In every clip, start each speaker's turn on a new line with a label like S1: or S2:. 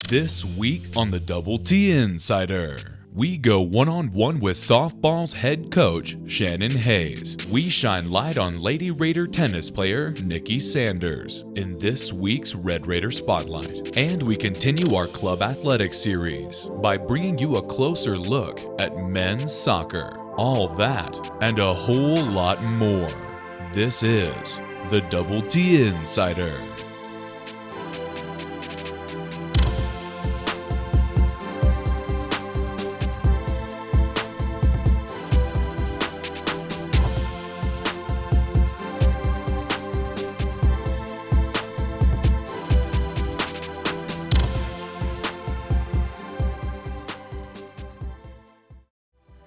S1: This week on the Double T Insider, we go one-on-one with softball's head coach, Shanon Hays. We shine light on Lady Raider tennis player, Nikki Sanders, in this week's Red Raider Spotlight. And we continue our club athletics series by bringing you a closer look at men's soccer. All that and a whole lot more. This is the Double T Insider.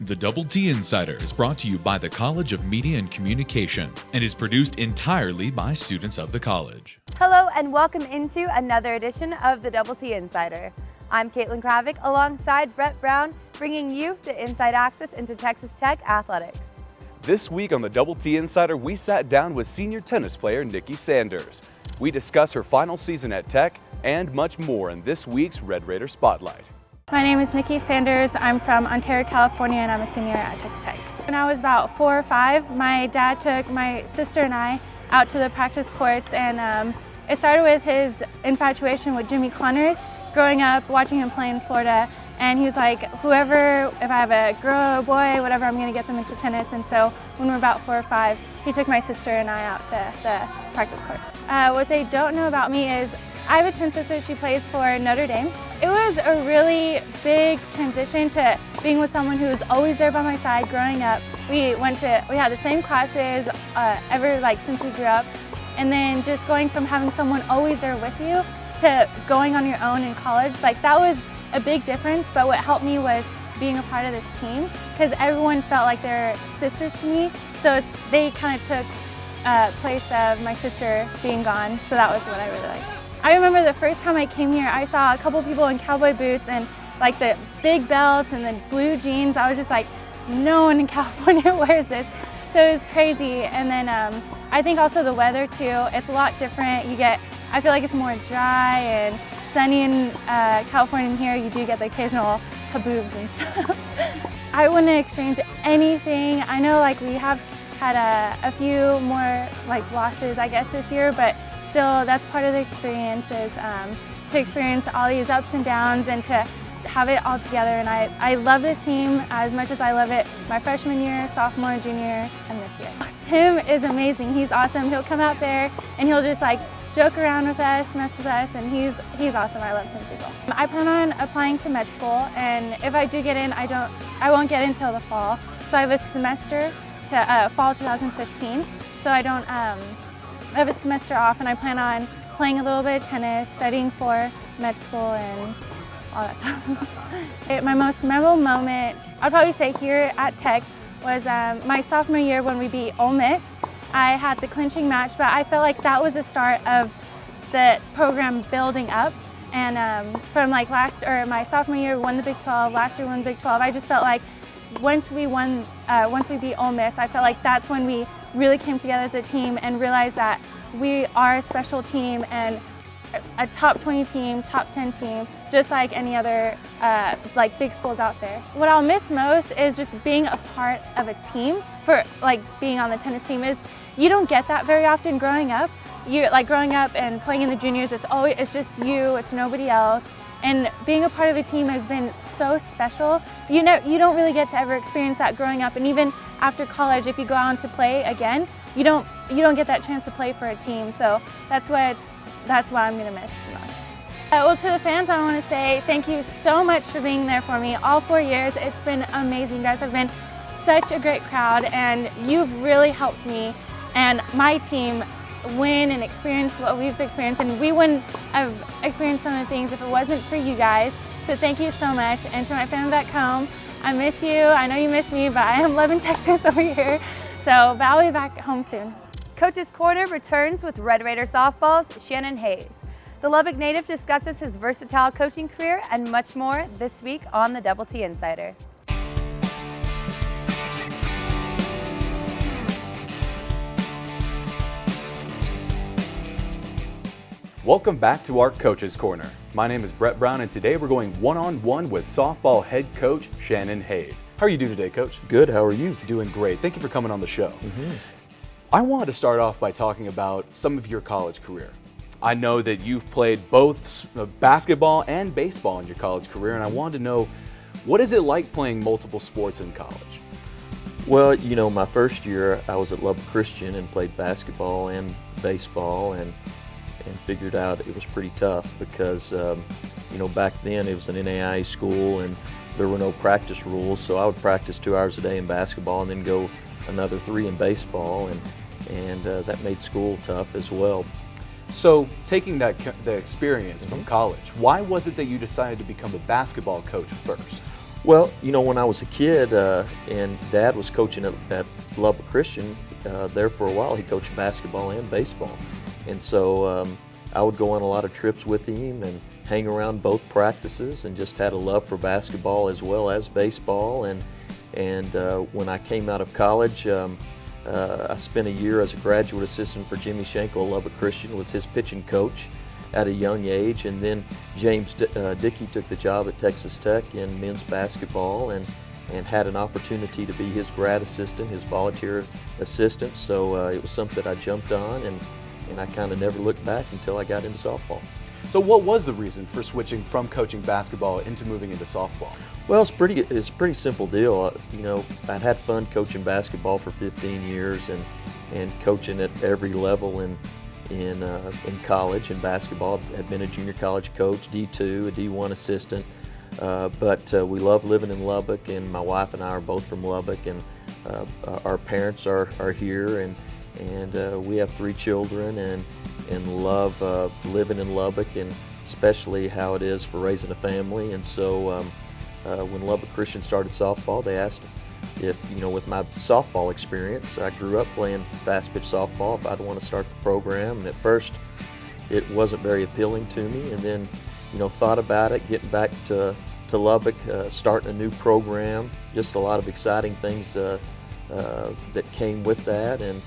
S1: The Double T Insider is brought to you by the College of Media and Communication and is produced entirely by students of the college.
S2: Hello and welcome into another edition of the Double T Insider. I'm Caitlin Kravick alongside Brett Brown, bringing you the inside access into Texas Tech athletics.
S3: This week on the Double T Insider, we sat down with senior tennis player Nikki Sanders. We discuss her final season at Tech and much more in this week's Red Raider Spotlight.
S4: My name is Nikki Sanders. I'm from Ontario, California, and I'm a senior at Texas Tech. When I was about 4 or 5, my dad took my sister and I out to the practice courts, and it started with his infatuation with Jimmy Connors. Growing up, watching him play in Florida, and he was like, whoever, if I have a girl or a boy, whatever, I'm going to get them into tennis. And so when we were about 4 or 5, he took my sister and I out to the practice court. What they don't know about me is I have a twin sister. She plays for Notre Dame. It was a really big transition to being with someone who was always there by my side growing up. We had the same classes since we grew up, and then just going from having someone always there with you to going on your own in college, like that was a big difference. But what helped me was being a part of this team, because everyone felt like they're sisters to me. So they kind of took place of my sister being gone. So that was what I really liked. I remember the first time I came here, I saw a couple people in cowboy boots and like the big belts and the blue jeans. I was just like, no one in California wears this. So it was crazy. And then I think also the weather too, it's a lot different. I feel like it's more dry and sunny in California. And here you do get the occasional kaboobs and stuff. I wouldn't exchange anything. I know like we have had a few more like losses, I guess, this year, but still, that's part of the experience, is to experience all these ups and downs and to have it all together. And I love this team as much as I love it my freshman year, sophomore, junior, and this year. Tim is amazing. He's awesome. He'll come out there and he'll just like joke around with us, mess with us, and he's awesome. I love Tim Siegel. I plan on applying to med school, and if I do get in, I won't get in until the fall. So I have a semester to fall 2015. So I have a semester off, and I plan on playing a little bit of tennis, studying for med school, and all that stuff. My most memorable moment, I'd probably say here at Tech, was my sophomore year when we beat Ole Miss. I had the clinching match, but I felt like that was the start of the program building up. And from like my sophomore year, won the Big 12. Last year, won the Big 12. I just felt like once we beat Ole Miss, I felt like that's when we really came together as a team and realized that we are a special team and a top 20 team, top 10 team, just like any other like big schools out there. What I'll miss most is just being a part of a team. For like being on the tennis team, is you don't get that very often growing up. Growing up and playing in the juniors, it's just you, it's nobody else. And being a part of a team has been so special. You don't really get to ever experience that growing up, and even after college, if you go on to play again, you don't get that chance to play for a team. So that's what I'm gonna miss the most. Well, to the fans, I want to say thank you so much for being there for me all 4 years. It's been amazing. You guys have been such a great crowd, and you've really helped me and my team win and experience what we've experienced, and we wouldn't have experienced some of the things if it wasn't for you guys. So thank you so much. And to my fans back home, I miss you. I know you miss me, but I am loving Texas over here. But I'll be back home soon.
S2: Coach's Corner returns with Red Raider softball's Shanon Hays. The Lubbock native discusses his versatile coaching career and much more this week on the Double T Insider.
S3: Welcome back to our Coach's Corner. My name is Brett Brown, and today we're going one-on-one with softball head coach Shanon Hays. How are you doing today, Coach?
S5: Good. How are you?
S3: Doing great. Thank you for coming on the show. I wanted to start off by talking about some of your college career. I know that you've played both basketball and baseball in your college career, and I wanted to know, what is it like playing multiple sports in college?
S5: Well, you know, my first year I was at Lubbock Christian and played basketball and baseball and figured out it was pretty tough because, you know, back then it was an NAIA school and there were no practice rules, so I would practice 2 hours a day in basketball and then go another 3 in baseball, and that made school tough as well.
S3: So, taking the experience from college, why was it that you decided to become a basketball coach first?
S5: Well, you know, when I was a kid and Dad was coaching at Lubbock Christian, there for a while he coached basketball and baseball. And so I would go on a lot of trips with him and hang around both practices and just had a love for basketball as well as baseball. And when I came out of college, I spent a year as a graduate assistant for Jimmy Schenkel. Lubbock Christian was his pitching coach at a young age, and then James Dickey took the job at Texas Tech in men's basketball and had an opportunity to be his grad assistant, his volunteer assistant. So it was something that I jumped on, and I kind of never looked back until I got into softball.
S3: So what was the reason for switching from coaching basketball into moving into softball?
S5: Well, it's a pretty simple deal. You know, I'd had fun coaching basketball for 15 years and coaching at every level in college and basketball. I'd been a junior college coach, D2, a D1 assistant, but we love living in Lubbock, and my wife and I are both from Lubbock, and our parents are here, and we have 3 children and love living in Lubbock, and especially how it is for raising a family. And so when Lubbock Christian started softball, they asked if, you know, with my softball experience, I grew up playing fast pitch softball, if I'd want to start the program. And at first it wasn't very appealing to me, and then, you know, thought about it, getting back to Lubbock, starting a new program, just a lot of exciting things that came with that, and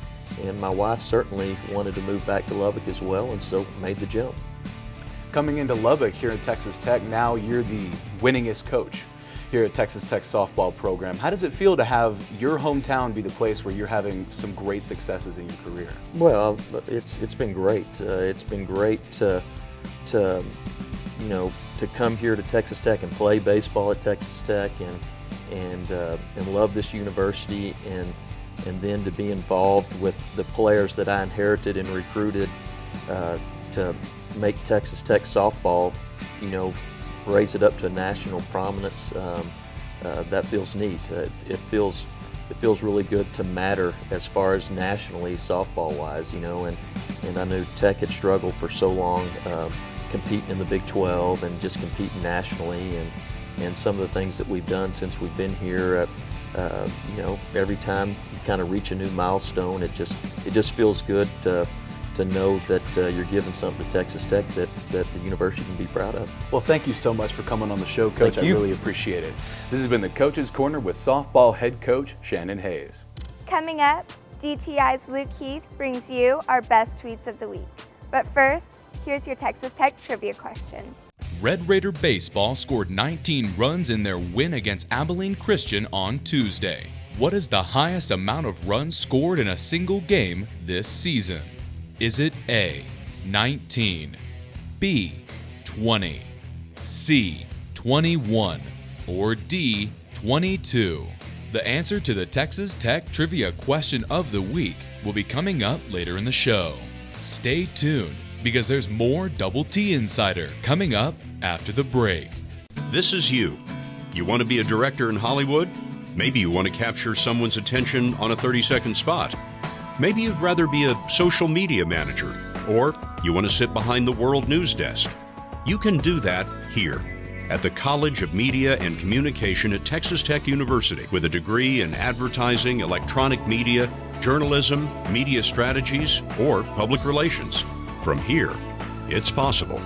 S5: my wife certainly wanted to move back to Lubbock as well, and so made the jump.
S3: Coming into Lubbock here at Texas Tech, now you're the winningest coach here at Texas Tech softball program. How does it feel to have your hometown be the place where you're having some great successes in your career? Well,
S5: it's been great. It's been great to you know, to come here to Texas Tech and play baseball at Texas Tech and love this university, and then to be involved with the players that I inherited and recruited to make Texas Tech softball, you know, raise it up to a national prominence. That feels neat. It feels really good to matter as far as nationally softball-wise, you know. And I knew Tech had struggled for so long competing in the Big 12 and just competing nationally, and some of the things that we've done since we've been here. You know, every time you kind of reach a new milestone, it just feels good to know that you're giving something to Texas Tech that the university can be proud of.
S3: Well, thank you so much for coming on the show, Coach.
S5: Thank you.
S3: I really appreciate it. This has been the Coach's Corner with softball head coach Shanon Hays.
S6: Coming up, DTI's Luke Heath brings you our best tweets of the week. But first, here's your Texas Tech trivia question.
S1: Red Raider baseball scored 19 runs in their win against Abilene Christian on Tuesday. What is the highest amount of runs scored in a single game this season? Is it A, 19, B, 20, C, 21, or D, 22? The answer to the Texas Tech trivia question of the week will be coming up later in the show. Stay tuned, because there's more Double T Insider coming up after the break.
S7: This is you. You want to be a director in Hollywood? Maybe you want to capture someone's attention on a 30-second spot. Maybe you'd rather be a social media manager, or you want to sit behind the World News Desk. You can do that here at the College of Media and Communication at Texas Tech University with a degree in advertising, electronic media, journalism, media strategies, or public relations. From here, it's possible.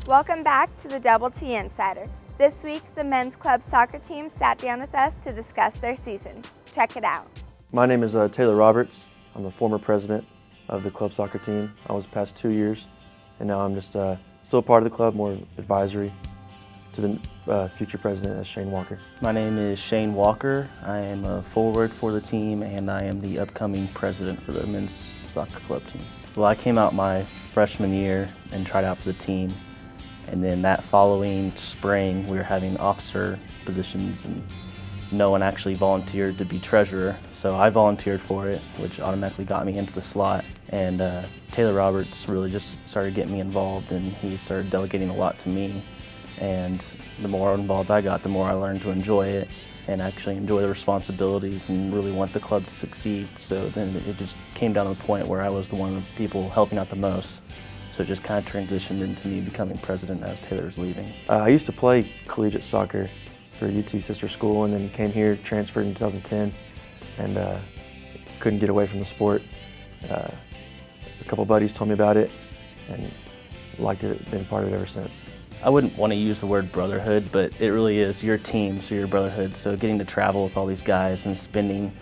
S6: Welcome back to the Double T Insider. This week, the men's club soccer team sat down with us to discuss their season. Check it out.
S8: My name is Taylor Roberts. I'm the former president of the club soccer team. I was the past 2 years, and now I'm just still a part of the club, more advisory to the future president as Shane Walker.
S9: My name is Shane Walker. I am a forward for the team, and I am the upcoming president for the men's soccer club team. Well, I came out my freshman year and tried out for the team, and then that following spring we were having officer positions, and no one actually volunteered to be treasurer, so I volunteered for it, which automatically got me into the slot. And Taylor Roberts really just started getting me involved, and he started delegating a lot to me. And the more involved I got, the more I learned to enjoy it and actually enjoy the responsibilities and really want the club to succeed. So then it just came down to the point where I was the one of the people helping out the most. So it just kind of transitioned into me becoming president as Taylor's leaving.
S8: I used to play collegiate soccer for UT sister school, and then came here, transferred in 2010, and couldn't get away from the sport. A couple buddies told me about it and liked it, been part of it ever since.
S9: I wouldn't want to use the word brotherhood, but it really is your team, so your brotherhood. So getting to travel with all these guys and spending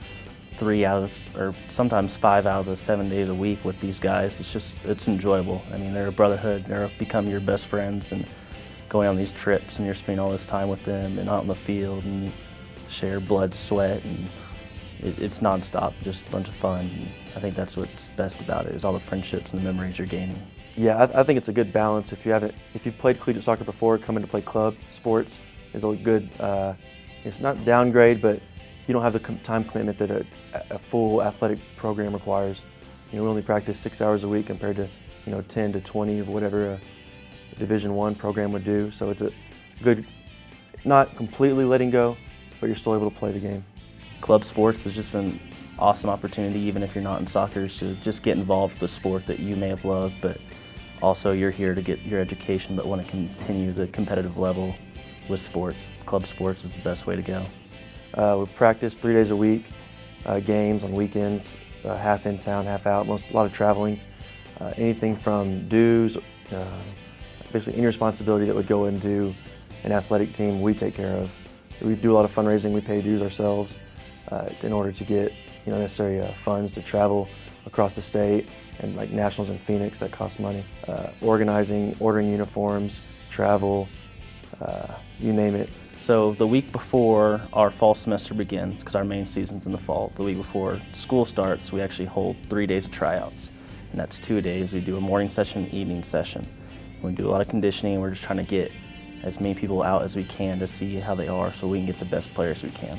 S9: 3 out of, or sometimes 5 out of the 7 days a week with these guys, it's enjoyable. I mean, they're a brotherhood, they're become your best friends, and going on these trips and you're spending all this time with them and out in the field and you share blood, sweat, and it's nonstop, just a bunch of fun. And I think that's what's best about it, is all the friendships and the memories you're gaining.
S8: Yeah, I think it's a good balance. If you've played collegiate soccer before, coming to play club sports is a good, it's not downgrade, but you don't have the time commitment that a full athletic program requires. You know, we only practice 6 hours a week compared to 10 to 20 of whatever a Division I program would do. So it's a good, not completely letting go, but you're still able to play the game.
S9: Club sports is just an awesome opportunity, even if you're not in soccer, to just get involved with the sport that you may have loved, but also you're here to get your education but want to continue the competitive level with sports. Club sports is the best way to go.
S8: We practice 3 days a week, games on weekends, half in town, half out, a lot of traveling. Anything from dues, basically any responsibility that would go into an athletic team, we take care of. We do a lot of fundraising. We pay dues ourselves in order to get necessary funds to travel across the state, and like nationals in Phoenix that cost money. Organizing, ordering uniforms, travel, you name it.
S9: So the week before our fall semester begins, because our main season's in the fall, the week before school starts, we actually hold 3 days of tryouts. And that's 2 days. We do a morning session and evening session. We do a lot of conditioning. We're just trying to get as many people out as we can to see how they are so we can get the best players we can.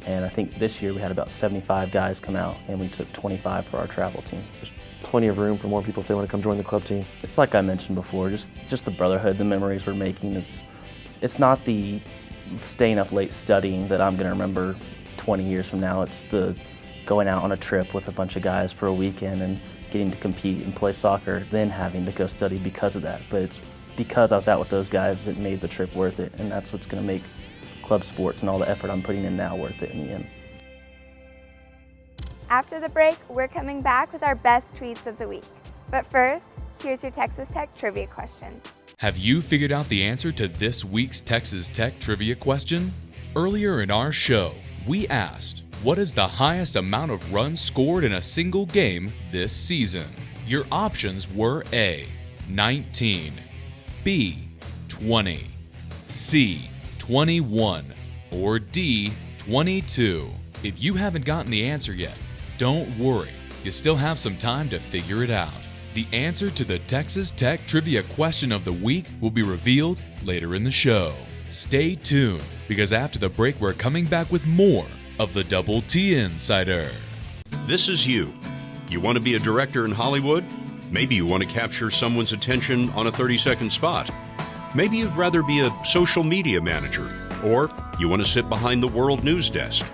S9: And I think this year we had about 75 guys come out, and we took 25 for our travel team.
S8: There's plenty of room for more people if they want to come join the club team.
S9: It's like I mentioned before, just the brotherhood, the memories we're making. It's not the staying up late studying that I'm going to remember 20 years from now. It's the going out on a trip with a bunch of guys for a weekend and getting to compete and play soccer, then having to go study because of that. But it's because I was out with those guys that made the trip worth it, and that's what's going to make club sports and all the effort I'm putting in now worth it in the end.
S6: After the break, we're coming back with our best tweets of the week. But first, here's your Texas Tech trivia question.
S1: Have you figured out the answer to this week's Texas Tech trivia question? Earlier in our show, we asked, what is the highest amount of runs scored in a single game this season? Your options were A, 19, B, 20, C, 21, or D, 22. If you haven't gotten the answer yet, don't worry. You still have some time to figure it out. The answer to the Texas Tech Trivia Question of the Week will be revealed later in the show. Stay tuned, because after the break we're coming back with more of the Double T Insider.
S7: This is you. You want to be a director in Hollywood? Maybe you want to capture someone's attention on a 30-second spot. Maybe you'd rather be a social media manager, or you want to sit behind the World News desk.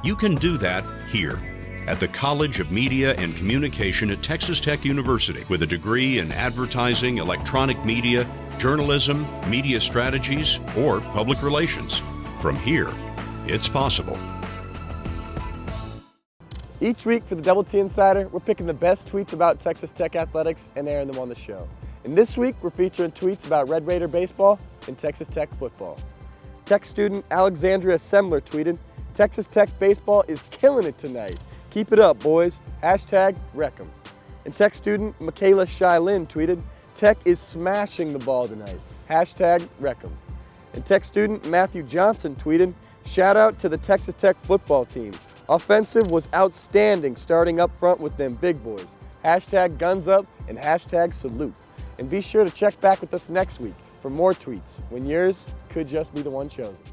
S7: You can do that here at the College of Media and Communication at Texas Tech University with a degree in advertising, electronic media, journalism, media strategies, or public relations. From here, it's possible.
S10: Each week for the Double T Insider, we're picking the best tweets about Texas Tech athletics and airing them on the show. And this week, we're featuring tweets about Red Raider baseball and Texas Tech football. Tech student Alexandria Semler tweeted, "Texas Tech baseball is killing it tonight. Keep it up, boys. #Wreck 'em." And Tech student Michaela Shylin tweeted, "Tech is smashing the ball tonight. Hashtag Wreckham." And Tech student Matthew Johnson tweeted, "Shout out to the Texas Tech football team. Offensive was outstanding starting up front with them big boys. Hashtag guns up and hashtag salute." And be sure to check back with us next week for more tweets when yours could just be the one chosen.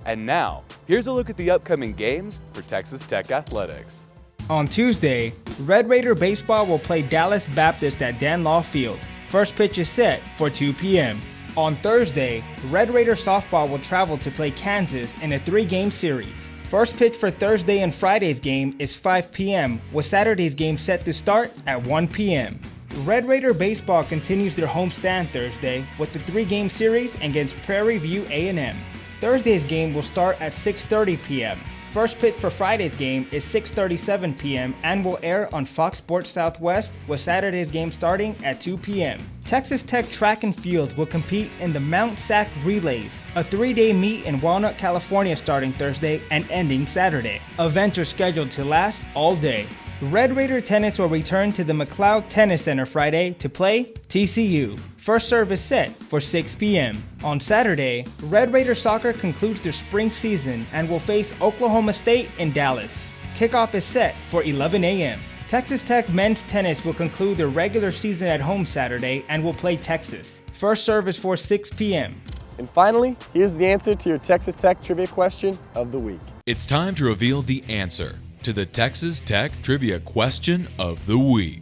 S3: And now, here's a look at the upcoming games for Texas Tech Athletics.
S11: On Tuesday, Red Raider Baseball will play Dallas Baptist at Dan Law Field. First pitch is set for 2 p.m. On Thursday, Red Raider Softball will travel to play Kansas in a 3-game series. First pitch for Thursday and Friday's game is 5 p.m., with Saturday's game set to start at 1 p.m. Red Raider Baseball continues their homestand Thursday with the 3-game series against Prairie View A&M. Thursday's game will start at 6:30 p.m. First pitch for Friday's game is 6:37 p.m. and will air on Fox Sports Southwest, with Saturday's game starting at 2 p.m. Texas Tech Track and Field will compete in the Mount Sac Relays, a 3-day meet in Walnut, California starting Thursday and ending Saturday. Events are scheduled to last all day. Red Raider Tennis will return to the McLeod Tennis Center Friday to play TCU. First serve is set for 6 p.m. On Saturday, Red Raider Soccer concludes their spring season and will face Oklahoma State in Dallas. Kickoff is set for 11 a.m. Texas Tech men's tennis will conclude their regular season at home Saturday and will play Texas. First serve is for 6 p.m.
S10: And finally, here's the answer to your Texas Tech trivia question of the week.
S1: It's time to reveal the answer to the Texas Tech Trivia Question of the Week.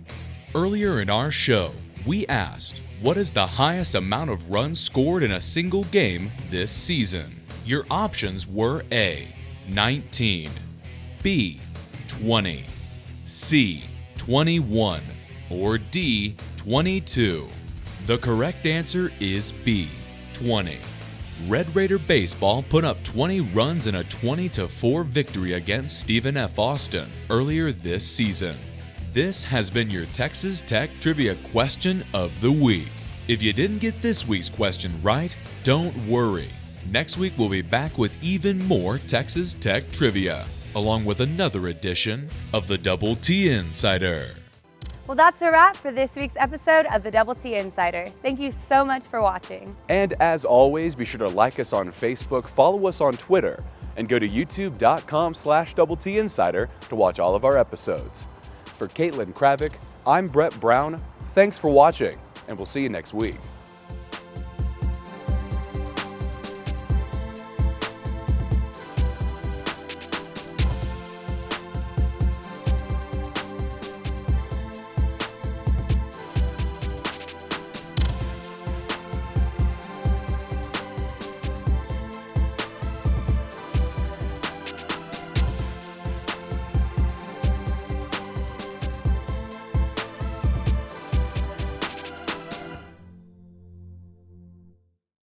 S1: Earlier in our show, we asked, what is the highest amount of runs scored in a single game this season? Your options were A, 19, B, 20, C, 21, or D, 22. The correct answer is B, 20. Red Raider Baseball put up 20 runs in a 20-4 victory against Stephen F. Austin earlier this season. This has been your Texas Tech Trivia Question of the Week. If you didn't get this week's question right, don't worry. Next week we'll be back with even more Texas Tech trivia, along with another edition of the Double T Insider.
S2: Well, that's a wrap for this week's episode of the Double T Insider. Thank you so much for watching.
S3: And as always, be sure to like us on Facebook, follow us on Twitter, and go to youtube.com/Double T Insider to watch all of our episodes. For Caitlin Kravick, I'm Brett Brown. Thanks for watching, and we'll see you next week.